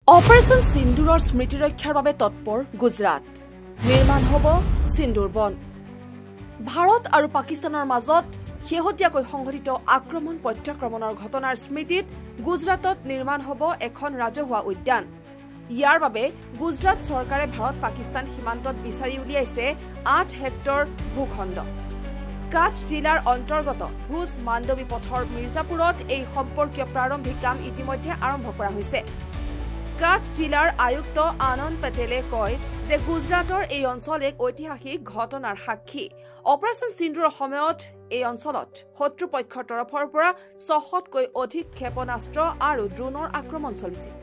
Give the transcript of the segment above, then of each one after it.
operation সিন্দুৰৰ স্মৃতি ৰক্ষাৰ বাবে তৎপৰ গুজৰাট নিৰ্মাণ হ'ব সিন্দুৰ বন ভাৰত আৰু পাকিস্তানৰ মাজত শেহতীয়াকৈ সংঘটিত আক্ৰমণ প্ৰত্যাক্ৰমণৰ ঘটনাৰ স্মৃতিত গুজৰাটত নিৰ্মাণ হ'ব এখন ৰাজহুৱা উদ্যান ইয়াৰ বাবে গুজৰাট চৰকাৰে ভাৰত পাকিস্তান সীমান্তত বিচাৰি উলিয়াইছে 8 হেক্টৰ ভূখণ্ড কাছ জিলাৰ অন্তৰ্গত ভুজ মাণ্ডৱী পথৰ মিৰ্জাপুৰত এই সম্পৰ্কীয় প্ৰাৰম্ভিক কাম ইতিমধ্যে আৰম্ভ কৰা হৈছে কাছ জিলাৰ আয়ুক্ত আনন্দ পেটেলে কয় যে গুজৰাটৰ এই অঞ্চল এক ঐতিহাসিক ঘটনাৰ সাক্ষী অপাৰেশ্যন সিন্দুৰৰ সময়ত এই অঞ্চলত শত্ৰুপক্ষৰ তৰফৰ পৰা 600তকৈ অধিক ক্ষেপণাস্ত্ৰ আৰু ড্ৰোনৰ আক্ৰমণ চলিছিল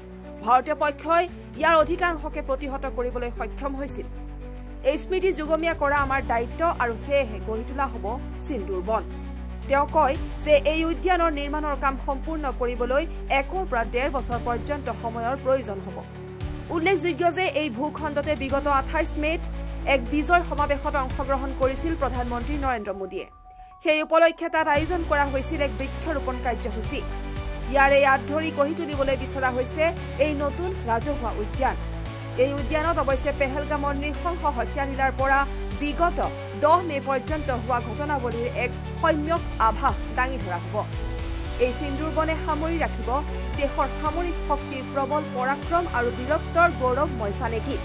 ভাৰতীয় পক্ষই ইয়াৰ অধিকাংশকে প্ৰতিহত কৰিবলৈ সক্ষম হৈছিল এই স্মৃতি যুগমীয়া কৰা আমাৰ দায়িত্ব আৰু হেহে গঢ়ি তোলা হ'ব সিন্দুৰ বন তেওঁ কয় যে এই উদ্যানৰ নিৰ্মাণৰ কাম সম্পূৰ্ণ কৰিবলৈ 1 পৰা 1.5 বছৰ পৰ্যন্ত সময়ৰ প্ৰয়োজন হ'ব উল্লেখযোগ্য যে এই ভূখণ্ডতে বিগত 28 মেত এক বিজয় সমাৱেশত অংশগ্ৰহণ কৰিছিল প্ৰধানমন্ত্ৰী নৰেন্দ্ৰ মোদীয়ে সেই উপলক্ষে তাত আয়োজন কৰা হৈছিল এক বৃক্ষৰোপণ কাৰ্যসূচী ইয়াৰে ইয়াত ধৰি গঢ়ি তুলিবলৈ বিচৰা হৈছে এই নতুন ৰাজহুৱা উদ্যান এই উদ্যানত অৱশ্যে পেহেলগামৰ নৃশংস হত্যালীলাৰ পৰা বিগত 10 মে পৰ্যন্ত হোৱা ঘটনাৱলীৰ এক সম্যক আভাস দাঙি ধৰা হ'ব এই সিন্দুৰ বনে সামৰি ৰাখিব দেশৰ সামৰিক শক্তিৰ প্ৰবল পৰাক্ৰম আৰু বীৰত্বৰ গৌৰৱময় চানেকি